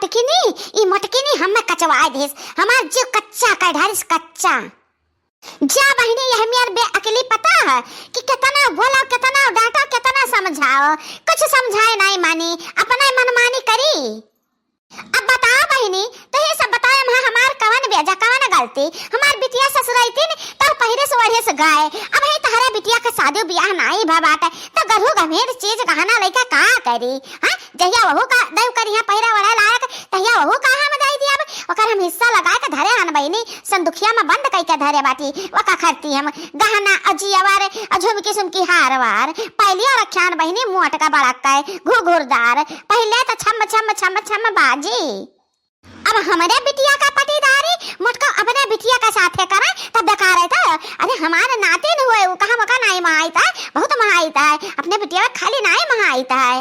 मोटकिनी ई मोटकिनी हमें कचवा देस हमार जो कच्चा कढ़ारिस कच्चा जा बहिनी यह मेर बे अकेली पता है कि कितना बोला कितना डांटा कितना समझाओ कुछ समझाए नहीं मानी अपना मनमानी करी। अब बताओ बहिनी तो ये सब बताओ हमार कवन बेजा कवन गलती हमार बिटिया ससुराइती ने तो पहले से वढ़े से गए अब है तहरा बिटिया का शादी ब्याह नहीं भबाटे तो गरहु गंभीर चीज गहना लइका का करी हां जहिया वहु का देव करिया पहिरा वड़ा लायक तहिया वहु का हम दई दिया ओकर हम हिस्सा लगा के धरे हन बहिनी संदुखिया में बंद कई के धरे बाटी वका खरती हम गहना अजियावार अझुमकी सुमकी हारवार पहलिया रख्यान बहिनी मोट का बड़ा काय घुघुरदार पहले तो छम छम छम छम बाजी। अब हमारे बिटिया का पटीदारी मोटका अपने बिटिया का साथे करे तब बेकार है था अरे हमारे नाते न हुए वो कहां मका नहीं महाईता है बहुत महाईता है अपने बिटिया खाली नहीं महाईता है।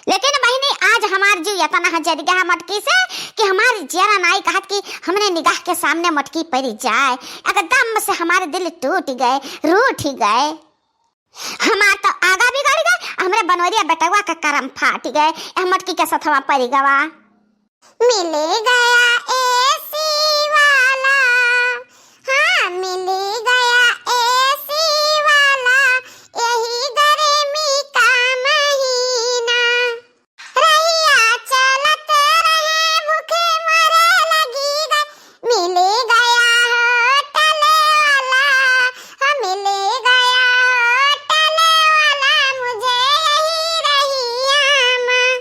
लेकिन बहिनी आज हमार जीव इतना हजर गया मटकी से कि हमारी जरा नाई कहत कि हमने निगाह के सामने मटकी पड़ी जाए एकदम से हमारे दिल टूट गए रूठ गए हमार तो आगा बिगड़ गए हमरे बनवरिया बेटवा का करम फाट गए मटकी के सथवा पड़ी गवा मिल गया एसी वाला हाँ मिल गया एसी वाला यही गर्मी का महीना रहिया चलत रहे भूखे मरे लगी गए मिल गया होटल वाला हाँ मिल गया होटल वाला मुझे यही रहिया में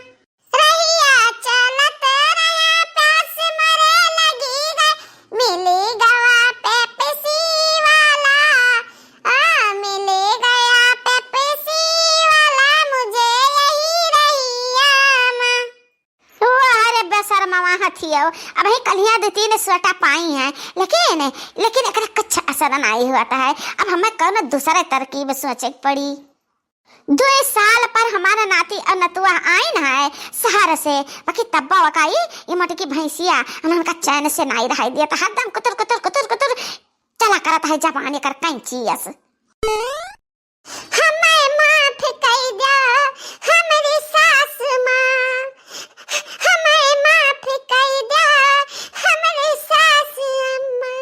रहिया चलत रहे प्यास मरे लगी गए मिल गया पेप्सी वाला मिल गया पेप्सी वाला मुझे यही रहिया में। अरे बेशर्मा हथियो अब ही कलिया दे तीन स्वेटर पाई है लेकिन एकरा कुछ असर नहीं हुआ है। अब हमें कौन दूसरे तरकीब सोचे पड़ी 2 साल पर हमारा नाती और नतुआ आइन है शहर से बाकी तब्बा वकाई ये मोटी भैंसिया उनका चैन से नहीं रहाई दिया तो हरदम कुतर कुतर कुतर कुतर चला करता है जबान कर कैंचियस हमें माफ कर दो हमारी सास मां हमें माफ कर दो हमारी सास अम्मा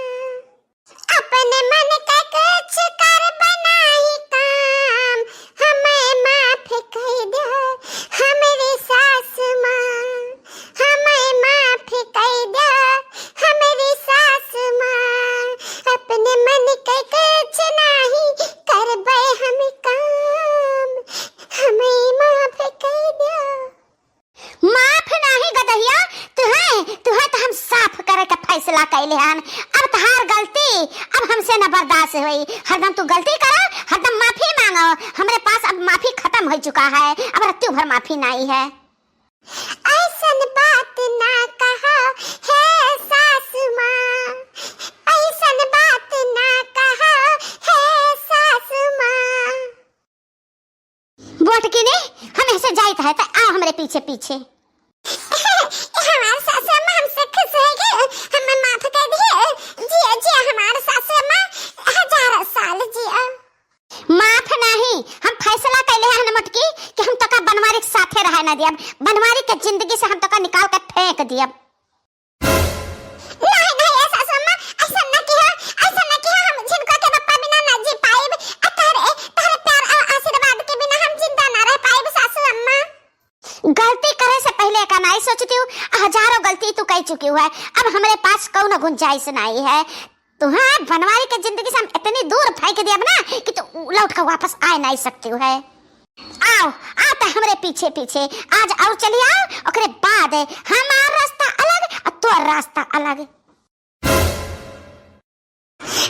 अपने मन का कुछ कर बनाई काम हमें माफ कर दो हमारी सास मां हमें माफ कर दो हमारी सास मां अपने मन का कुछ नहीं कर बे हम काम हमें माफ कर दो। माफ नहीं गदहिया तुहे तो हम साफ करे का फैसला कैले हन अब तहार गलती अब हमसे न बर्दाश्त हुई हरदम तू गलती करो हरदम माफी मांगो हमारे पास अब माफी खत्म हो चुका है अब रत्तू भर माफी नहीं है। ऐसन बात ना कहो है सास मां ऐसन बात ना कहो है सास मां बोट की नहीं हम ऐसे जाइत है तो आओ हमारे पीछे पीछे हमारे सास अम्मा हमसे खुश है कि हमें माफ कर दिए जिया जिया हमारे सास अम्मा 1000 साल जिया माफ नहीं हम फैसला कैले हैं मटकी कि हम तका बनवारी के साथे रहे ना दिया बनवारी के जिंदगी से हम तका निकाल कर फेंक दिया नहीं नहीं ऐसा अम्मा ऐसा न किया हम जिनका के पप्पा बिना न जी पाएब तारे प्यार और आशीर्वाद के बिना हम जिंदा न रह पाएब सासू अम्मा। गलती करे से पहले का नहीं सोचती हूँ हजारों गलती तू कर चुकी है अब हमारे पास कौन गुंजाइश नहीं है तुम्हें बनवारी के जिंदगी से हम इतनी दूर फेंक दिया ना कि तू लौट कर वापस आ नहीं सकती है। आओ आता हमारे पीछे पीछे आज आओ चलिए आओ ओकरे बाद हमारा रास्ता अलग और तोर रास्ता अलग।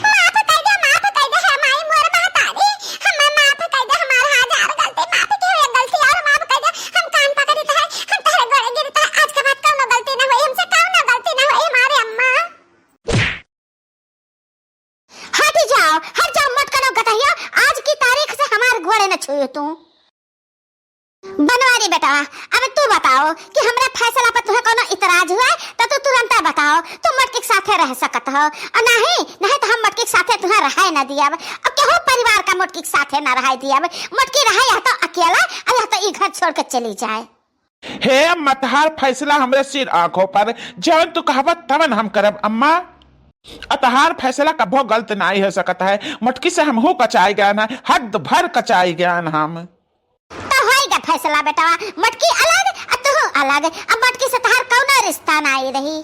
माफ कर दे हमारी मोर महतारी हमें माफ कर दे हमारे हजार गलती माफ की हुई गलती और माफ कर दे हम कान पकड़ी तो है हम तेरे गोड़े गिरता है आज के बाद कौन गलती ना हुई हमसे कौन गलती ना हुई हमारे अम्मा हट जाओ मत करो गतहिया आज की तारीख से हमारे घोड़े न छुए तू बनवारी बेटा। अब तू बताओ कि हमरा फैसला पर तुम्हें कोनो इतराज हुआ तो तू तुरंत बताओ तुम मटकी के साथे रह सकत हो और नहीं तो हम मटकी के साथे तुम्हें रहे न दियाब अब केहू परिवार का मटकी के साथे न रह दियाब मटकी रहे या तो अकेला या तो ई घर छोड़ के चली जाए। हे अम्मा तहार फैसला हमरे सिर आंखों पर, जवन तू कहबत तवन हम करब अम्मा। अतहार फैसला कभो गलत नहीं हो सकता है। मटकी से हम हो कचाई गया ना, हद भर कचाई गया हम। तो होएगा फैसला बेटा, मटकी अलग और तू अलग। अब मटकी से तहार कौनो रिश्ता नहीं रही।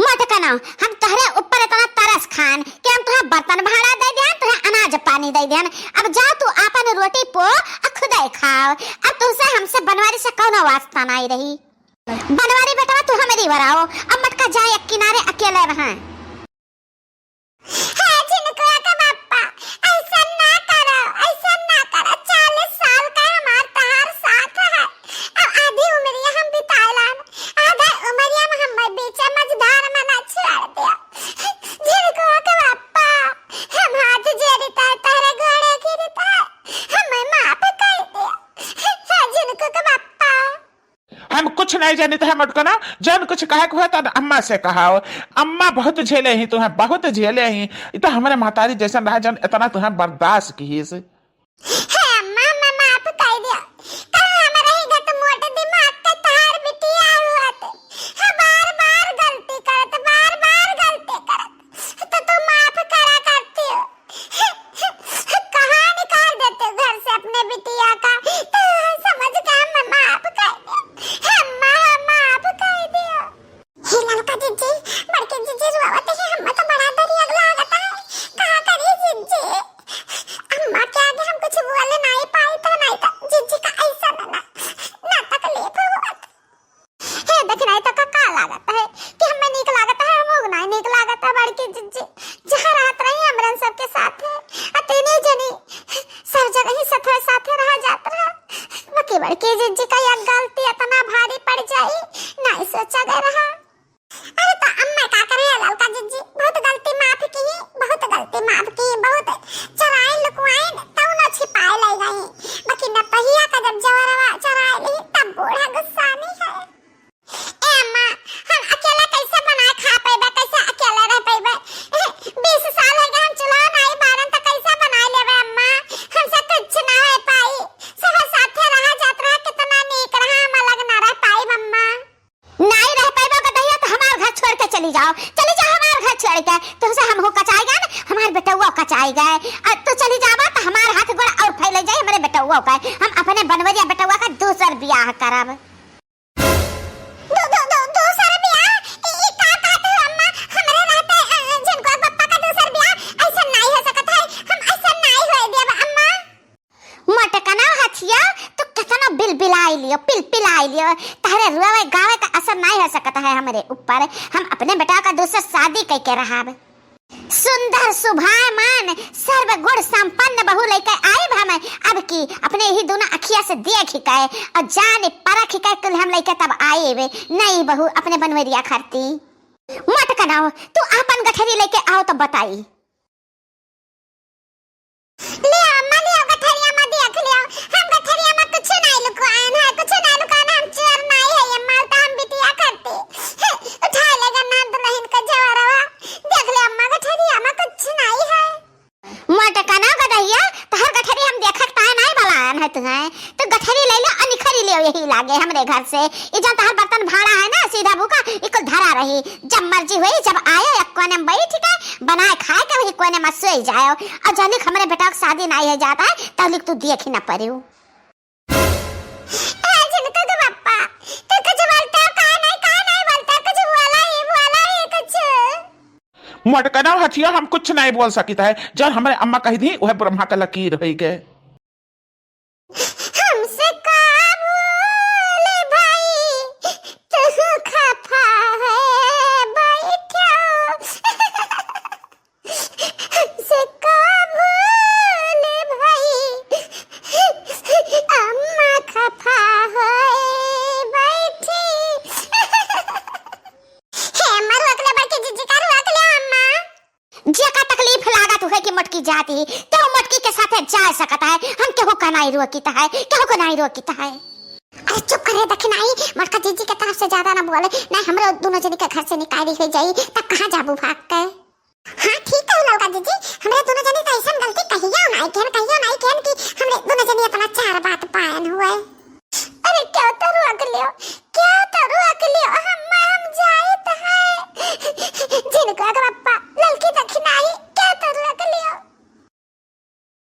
मटकना हम तोहरे ऊपर इतना तरस खान कि हम तुहे बर्तन भाड़ा दे दिया, तुहे अनाज पानी दे दिया। अब जा तू अपन रोटी पो और खुदाई खाओ। अब तुमसे हमसे बनवारी से कौनो वास्ता नहीं रही। बनवारी बेटा तू हमेरी बराओ। अब मटका जाए एक किनारे अकेले रहा। हम कुछ नहीं जाने तो मटकना, जन कुछ कहे हुआ तो अम्मा से कहाओ। अम्मा बहुत झेले ही तुम्हें, बहुत झेले ही। तो हमारे मातारी जैसा रहा जन इतना तुम्हें बर्दाश्त की से। बड़के जिज्जी का यह गलती इतना भारी पड़ जाई नहीं सोचा गया रहा। अरे तो अम्मा का करे ललका जिज्जी, बहुत गलती माफ की, बहुत गलती माफ की, बहुत चराई लुकवाई तब न छिपाए ले गई। बाकी न पहिया का जब जवरवा चराई ली तब बूढ़ा गुस्सा नहीं है। ए अम्मा हम अकेला कैसे बनाए खा पाएबे, कैसे अकेला रह पाएबे? 20 साल हो गए हम चुला नहीं बारन तो कैसे बनाए लेबे अम्मा? हमसे कुछ ना है पाई, सब साथे रहा जात रहा कितना नीक रहा, हम अलग ना रह पाई अम्मा। नहीं रह पाएबे गदहिया तो हमार घर छोड़ के चली जाओ, चली जाओ हमार घर छोड़ के। तुमसे हम हो कचाई गए ना, हमार बेटौआ कचाई गए। अब तो चली जाबा तो हमार हाथ गोड़ और फैल जाए हमारे बेटौआ का। हम अपने बनवरिया बेटौआ का दूसर ब्याह करब। पिलपिलाई लियो तारे रुआवे गावे का असर नहीं हो सकता है हमारे ऊपर। हम अपने बेटा का दूसरा शादी कई के रहा। सुंदर सुभामान सर्व गुण संपन्न बहू लेकर आए हम अब की अपने ही दोनों अखिया से देख के और जाने परख के कुल हम लेकर तब आए वे नहीं बहू अपने बनवरिया खरती। मत कनाओ तू अपन गठरी लेके आओ तो बताई। ले अम्मा ले गठरिया में देख लियो, हम गठरिया में कुछ नहीं लुकाएन है, कुछ नहीं लुकाना, हम चोर नहीं है। ये माल तो हम बिटिया करते उठा लेगा ना दुल्हन का जवरवा। देख ले अम्मा गठरिया में कुछ नहीं है। मत कना गदहिया तहर गठरी हम देखत पाए नहीं बलान है तुम्हें। तो गठरी ले ले अनिखरी ले यही लागे हमरे घर से। ई जन तहर बर्तन भाड़ा है ना सीधा बुका इको धरा रही। जब मर्जी हुई जब आए एक कोने में बैठ के बनाए खाए के वही कोने में सोई जाओ। और जनिक हमारे बेटा की शादी नहीं है जाता है तब तू देख ही ना परियो। मटकना हथिया हम कुछ नहीं बोल सकता है। जब हमारे अम्मा कही थी वह ब्रह्मा का लकीर हो गए। मटकी जाती तो मटकी के साथ जा सकता है। हम केहू का नहीं रोकीता है, केहू को नहीं रोकीता है। अरे चुप करे दखनाई मटका जीजी के तरफ से ज्यादा ना बोले नहीं हमरे दोनों जनी के घर से निकाली हो जाई तब कहां जाबू भाग के। हां ठीक है लौका जीजी हमरे दोनों जनी तो ऐसा गलती कहियो नहीं केन कि हमरे दोनों जनी अपना चार बात पायन हुए। अरे क्या डॉक्टर आ के ले आओ